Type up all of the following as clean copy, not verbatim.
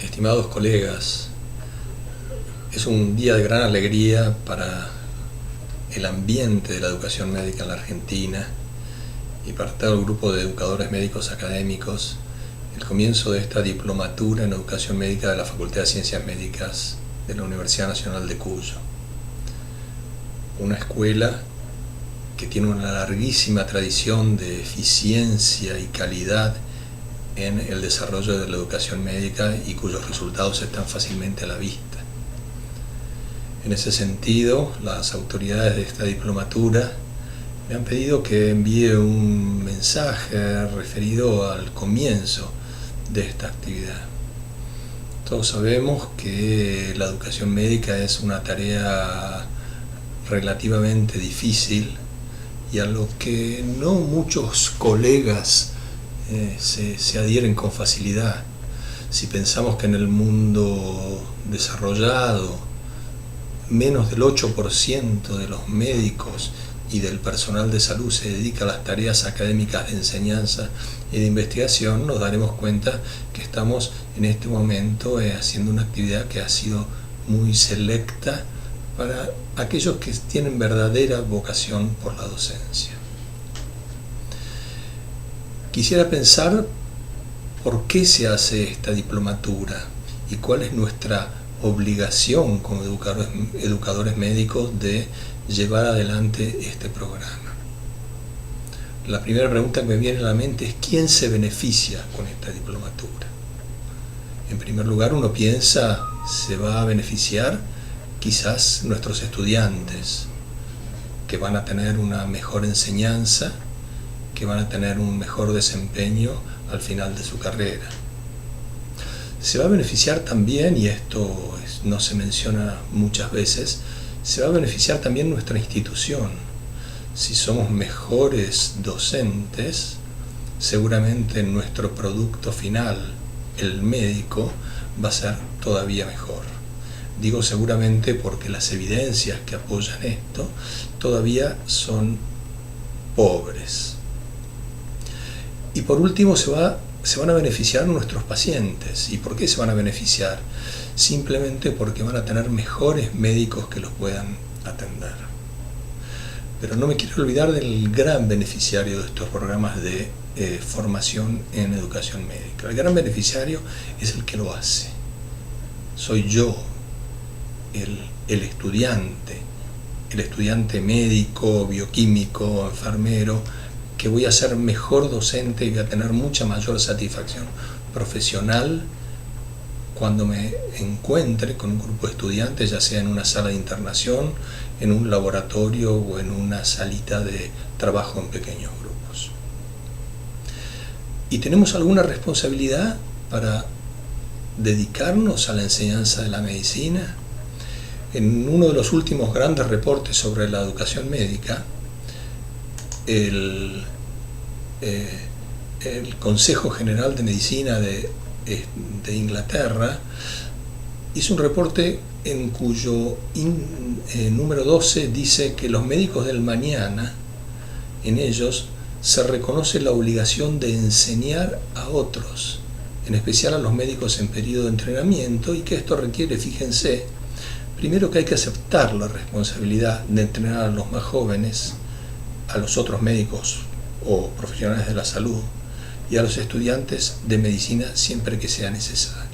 Estimados colegas, es un día de gran alegría para el ambiente de la educación médica en la Argentina y para todo el grupo de educadores médicos académicos, el comienzo de esta diplomatura en educación médica de la Facultad de Ciencias Médicas de la Universidad Nacional de Cuyo. Una escuela que tiene una larguísima tradición de eficiencia y calidad en el desarrollo de la educación médica y cuyos resultados están fácilmente a la vista. En ese sentido, las autoridades de esta diplomatura me han pedido que envíe un mensaje referido al comienzo de esta actividad. Todos sabemos que la educación médica es una tarea relativamente difícil y a lo que no muchos colegas se adhieren con facilidad. Si pensamos que en el mundo desarrollado menos del 8% de los médicos y del personal de salud se dedica a las tareas académicas de enseñanza y de investigación, nos daremos cuenta que estamos en este momento haciendo una actividad que ha sido muy selecta para aquellos que tienen verdadera vocación por la docencia. Quisiera pensar por qué se hace esta diplomatura y cuál es nuestra obligación como educadores médicos de llevar adelante este programa. La primera pregunta que me viene a la mente es ¿quién se beneficia con esta diplomatura? En primer lugar, uno piensa, se va a beneficiar quizás nuestros estudiantes, que van a tener una mejor enseñanza, que van a tener un mejor desempeño al final de su carrera. Se va a beneficiar también, y esto no se menciona muchas veces, se va a beneficiar también nuestra institución. Si somos mejores docentes, seguramente nuestro producto final, el médico, va a ser todavía mejor. Digo seguramente porque las evidencias que apoyan esto todavía son pobres. Y por último se van a beneficiar nuestros pacientes. ¿Y por qué se van a beneficiar? Simplemente porque van a tener mejores médicos que los puedan atender. Pero no me quiero olvidar del gran beneficiario de estos programas de formación en educación médica. El gran beneficiario es el que lo hace. Soy yo, el estudiante médico, bioquímico, enfermero, que voy a ser mejor docente y voy a tener mucha mayor satisfacción profesional cuando me encuentre con un grupo de estudiantes, ya sea en una sala de internación, en un laboratorio o en una salita de trabajo en pequeños grupos. Y tenemos alguna responsabilidad para dedicarnos a la enseñanza de la medicina. En uno de los últimos grandes reportes sobre la educación médica, el Consejo General de Medicina de Inglaterra hizo un reporte en cuyo número 12 dice que los médicos del mañana, en ellos se reconoce la obligación de enseñar a otros, en especial a los médicos en periodo de entrenamiento, y que esto requiere, fíjense, primero que hay que aceptar la responsabilidad de entrenar a los más jóvenes, a los otros médicos o profesionales de la salud y a los estudiantes de medicina siempre que sea necesario.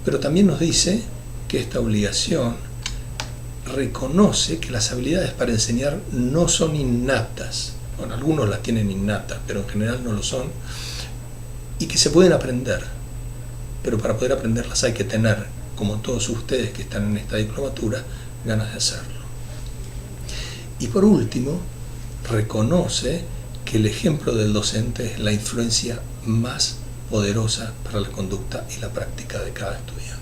Pero también nos dice que esta obligación reconoce que las habilidades para enseñar no son innatas. Bueno, algunos las tienen innatas, pero en general no lo son, y que se pueden aprender. Pero para poder aprenderlas hay que tener, como todos ustedes que están en esta diplomatura, ganas de hacerlo. Y por último, reconoce que el ejemplo del docente es la influencia más poderosa para la conducta y la práctica de cada estudiante.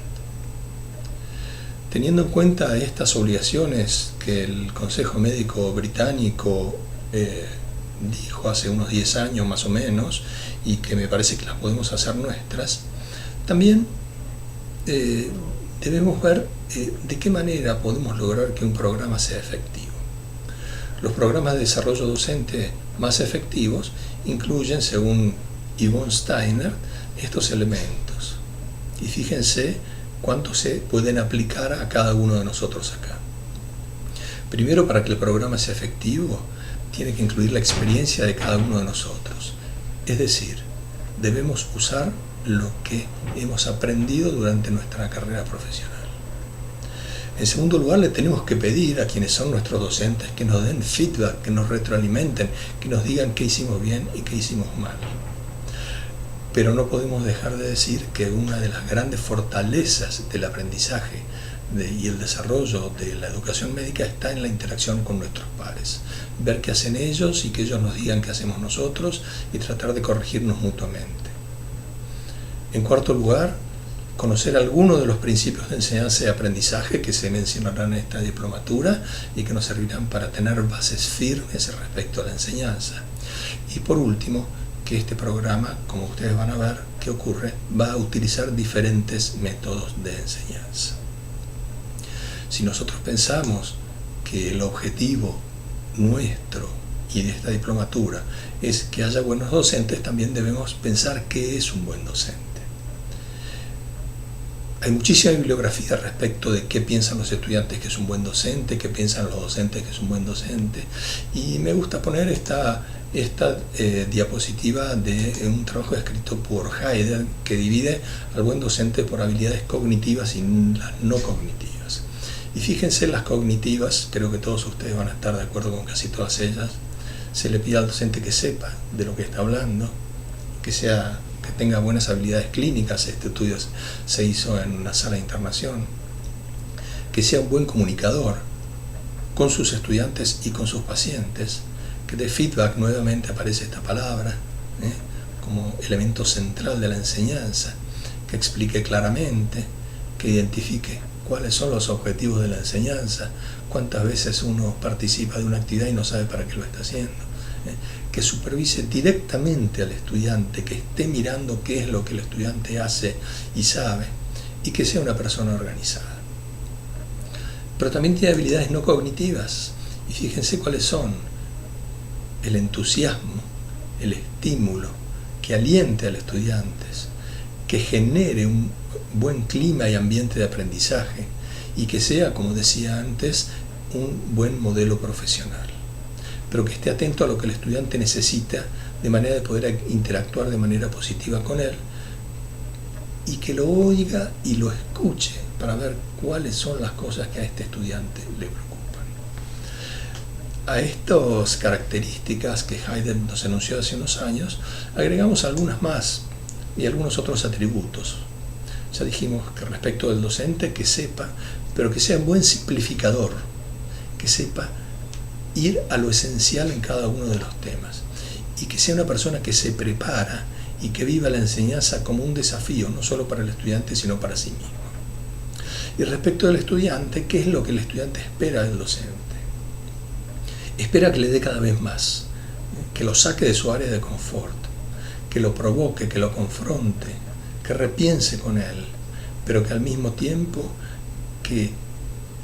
Teniendo en cuenta estas obligaciones que el Consejo Médico Británico dijo hace unos 10 años más o menos, y que me parece que las podemos hacer nuestras, también debemos ver de qué manera podemos lograr que un programa sea efectivo. Los programas de desarrollo docente más efectivos incluyen, según Yvonne Steiner, estos elementos. Y fíjense cuánto se pueden aplicar a cada uno de nosotros acá. Primero, para que el programa sea efectivo, tiene que incluir la experiencia de cada uno de nosotros. Es decir, debemos usar lo que hemos aprendido durante nuestra carrera profesional. En segundo lugar, le tenemos que pedir a quienes son nuestros docentes que nos den feedback, que nos retroalimenten, que nos digan qué hicimos bien y qué hicimos mal. Pero no podemos dejar de decir que una de las grandes fortalezas del aprendizaje y el desarrollo de la educación médica está en la interacción con nuestros pares. Ver qué hacen ellos y que ellos nos digan qué hacemos nosotros y tratar de corregirnos mutuamente. En cuarto lugar, conocer algunos de los principios de enseñanza y aprendizaje que se mencionarán en esta diplomatura y que nos servirán para tener bases firmes respecto a la enseñanza. Y por último, que este programa, como ustedes van a ver qué ocurre, va a utilizar diferentes métodos de enseñanza. Si nosotros pensamos que el objetivo nuestro y de esta diplomatura es que haya buenos docentes, también debemos pensar qué es un buen docente. Hay muchísima bibliografía respecto de qué piensan los estudiantes que es un buen docente, qué piensan los docentes que es un buen docente, y me gusta poner esta diapositiva de un trabajo escrito por Heidegger que divide al buen docente por habilidades cognitivas y las no cognitivas. Y fíjense, las cognitivas, creo que todos ustedes van a estar de acuerdo con casi todas ellas. Se le pide al docente que sepa de lo que está hablando, que tenga buenas habilidades clínicas. Este estudio se hizo en una sala de internación, que sea un buen comunicador con sus estudiantes y con sus pacientes, que dé feedback, nuevamente aparece esta palabra, como elemento central de la enseñanza, que explique claramente, que identifique cuáles son los objetivos de la enseñanza, cuántas veces uno participa de una actividad y no sabe para qué lo está haciendo, que supervise directamente al estudiante, que esté mirando qué es lo que el estudiante hace y sabe, y que sea una persona organizada. Pero también tiene habilidades no cognitivas, y fíjense cuáles son: el entusiasmo, el estímulo, que aliente al estudiante, que genere un buen clima y ambiente de aprendizaje y que sea, como decía antes, un buen modelo profesional, pero que esté atento a lo que el estudiante necesita de manera de poder interactuar de manera positiva con él, y que lo oiga y lo escuche para ver cuáles son las cosas que a este estudiante le preocupan. A estas características que Heidegger nos enunció hace unos años, agregamos algunas más y algunos otros atributos. Ya dijimos que respecto del docente, que sepa, pero que sea un buen simplificador, que sepa ir a lo esencial en cada uno de los temas, y que sea una persona que se prepara y que viva la enseñanza como un desafío, no solo para el estudiante, sino para sí mismo. Y respecto del estudiante, ¿qué es lo que el estudiante espera del docente? Espera que le dé cada vez más, que lo saque de su área de confort, que lo provoque, que lo confronte, que repiense con él, pero que al mismo tiempo que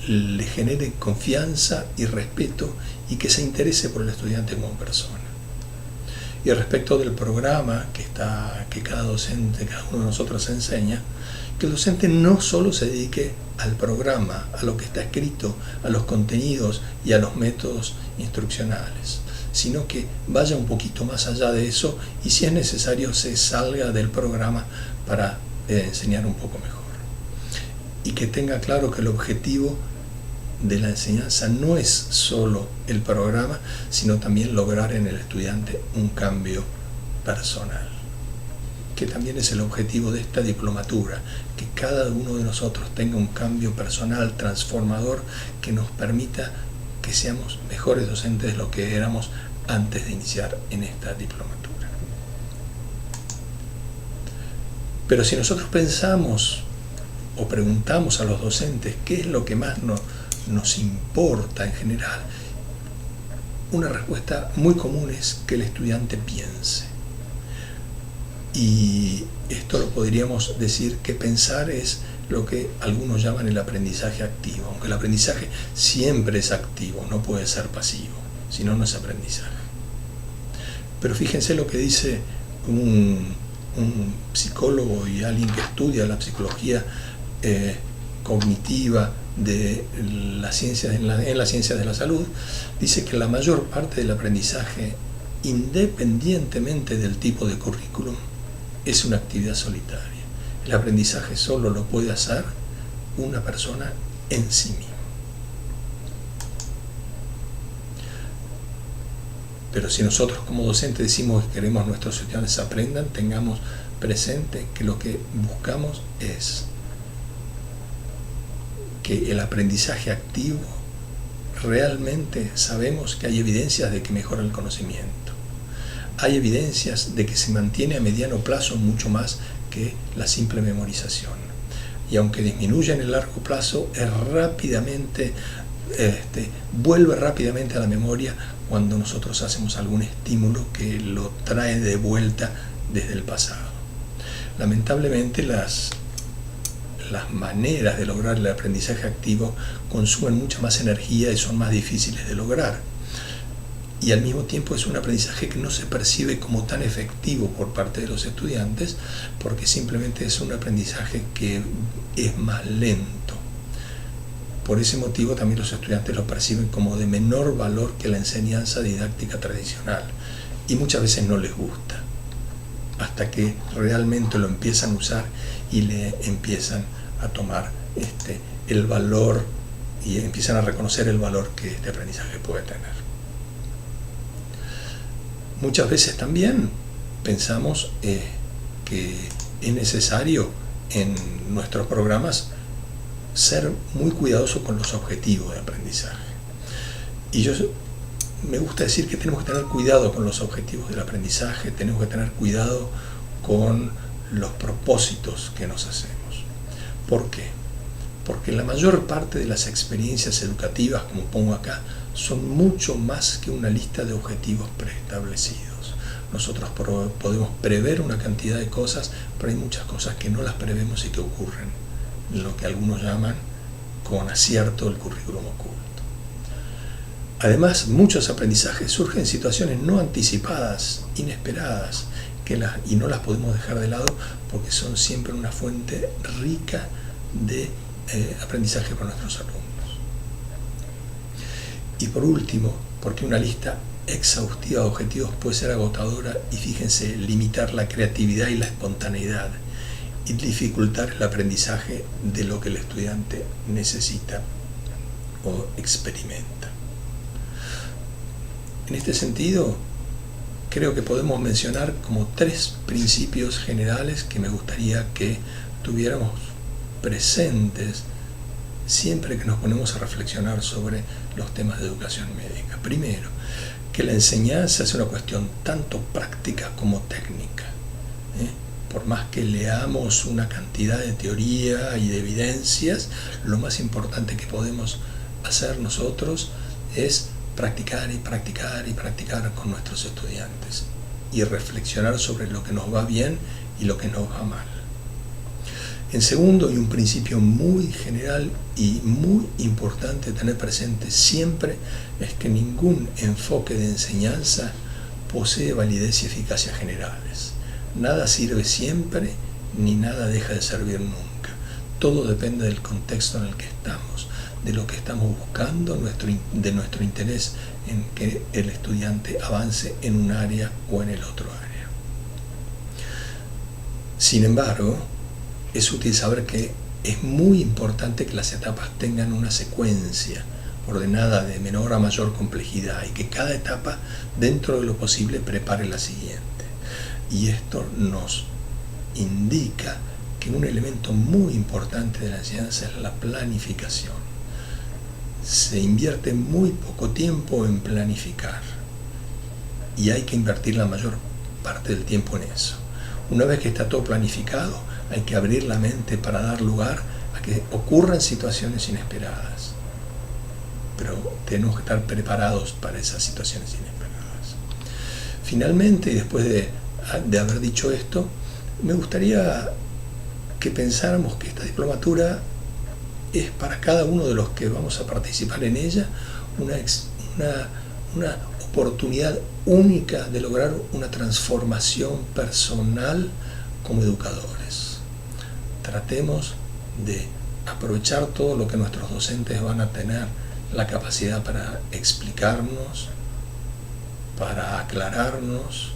le genere confianza y respeto y que se interese por el estudiante como persona. Y respecto del programa que cada docente, cada uno de nosotros enseña, que el docente no solo se dedique al programa, a lo que está escrito, a los contenidos y a los métodos instruccionales, sino que vaya un poquito más allá de eso y, si es necesario, se salga del programa para enseñar un poco mejor. Y que tenga claro que el objetivo de la enseñanza no es solo el programa, sino también lograr en el estudiante un cambio personal, que también es el objetivo de esta diplomatura, que cada uno de nosotros tenga un cambio personal transformador que nos permita que seamos mejores docentes de lo que éramos antes de iniciar en esta diplomatura. Pero si nosotros pensamos o preguntamos a los docentes qué es lo que más nos importa en general, una respuesta muy común es que el estudiante piense. Y esto lo podríamos decir que pensar es lo que algunos llaman el aprendizaje activo, aunque el aprendizaje siempre es activo, no puede ser pasivo, si no, no es aprendizaje. Pero fíjense lo que dice un un psicólogo y alguien que estudia la psicología cognitiva de las ciencias, en las ciencias de la salud, dice que la mayor parte del aprendizaje, independientemente del tipo de currículum, es una actividad solitaria. El aprendizaje solo lo puede hacer una persona en sí misma. Pero si nosotros como docentes decimos que queremos que nuestros estudiantes aprendan, tengamos presente que lo que buscamos es que el aprendizaje activo, realmente sabemos que hay evidencias de que mejora el conocimiento. Hay evidencias de que se mantiene a mediano plazo mucho más que la simple memorización. Y aunque disminuye en el largo plazo, vuelve rápidamente a la memoria cuando nosotros hacemos algún estímulo que lo trae de vuelta desde el pasado. Lamentablemente las maneras de lograr el aprendizaje activo consumen mucha más energía y son más difíciles de lograr. Y al mismo tiempo es un aprendizaje que no se percibe como tan efectivo por parte de los estudiantes, porque simplemente es un aprendizaje que es más lento. Por ese motivo también los estudiantes lo perciben como de menor valor que la enseñanza didáctica tradicional, y muchas veces no les gusta, hasta que realmente lo empiezan a usar y le empiezan a tomar el valor y empiezan a reconocer el valor que este aprendizaje puede tener. Muchas veces también pensamos que es necesario en nuestros programas ser muy cuidadoso con los objetivos de aprendizaje. Y me gusta decir que tenemos que tener cuidado con los objetivos del aprendizaje, tenemos que tener cuidado con los propósitos que nos hacemos. ¿Por qué? Porque la mayor parte de las experiencias educativas, como pongo acá, son mucho más que una lista de objetivos preestablecidos. Nosotros podemos prever una cantidad de cosas, pero hay muchas cosas que no las prevemos y que ocurren, lo que algunos llaman con acierto el currículum oculto. Además, muchos aprendizajes surgen en situaciones no anticipadas, inesperadas, y no las podemos dejar de lado porque son siempre una fuente rica de aprendizaje para nuestros alumnos. Y por último, porque una lista exhaustiva de objetivos puede ser agotadora y, fíjense, limitar la creatividad y la espontaneidad y dificultar el aprendizaje de lo que el estudiante necesita o experimenta. En este sentido, creo que podemos mencionar como 3 principios generales que me gustaría que tuviéramos presentes siempre que nos ponemos a reflexionar sobre los temas de educación médica. Primero, que la enseñanza es una cuestión tanto práctica como técnica. Por más que leamos una cantidad de teoría y de evidencias, lo más importante que podemos hacer nosotros es practicar y practicar y practicar con nuestros estudiantes y reflexionar sobre lo que nos va bien y lo que nos va mal. En segundo, y un principio muy general y muy importante tener presente siempre, es que ningún enfoque de enseñanza posee validez y eficacia generales. Nada sirve siempre, ni nada deja de servir nunca. Todo depende del contexto en el que estamos, de lo que estamos buscando, de nuestro interés en que el estudiante avance en un área o en el otro área. Sin embargo, es útil saber que es muy importante que las etapas tengan una secuencia ordenada de menor a mayor complejidad y que cada etapa, dentro de lo posible, prepare la siguiente. Y esto nos indica que un elemento muy importante de la enseñanza es la planificación. Se invierte muy poco tiempo en planificar y hay que invertir la mayor parte del tiempo en eso. Una vez que está todo planificado, hay que abrir la mente para dar lugar a que ocurran situaciones inesperadas. Pero tenemos que estar preparados para esas situaciones inesperadas. Finalmente, y después de haber dicho esto, me gustaría que pensáramos que esta diplomatura es para cada uno de los que vamos a participar en ella una oportunidad única de lograr una transformación personal como educadores. Tratemos de aprovechar todo lo que nuestros docentes van a tener la capacidad para explicarnos, para aclararnos,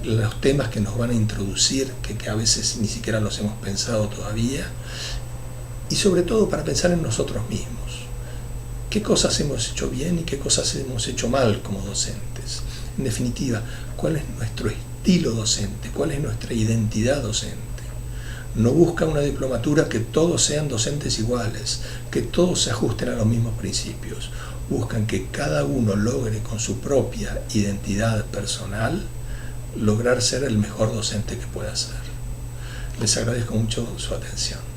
los temas que nos van a introducir, que a veces ni siquiera los hemos pensado todavía, y sobre todo para pensar en nosotros mismos. ¿Qué cosas hemos hecho bien y qué cosas hemos hecho mal como docentes? En definitiva, ¿cuál es nuestro estilo docente? ¿Cuál es nuestra identidad docente? No busca una diplomatura que todos sean docentes iguales, que todos se ajusten a los mismos principios. Buscan que cada uno logre con su propia identidad personal lograr ser el mejor docente que pueda ser. Les agradezco mucho su atención.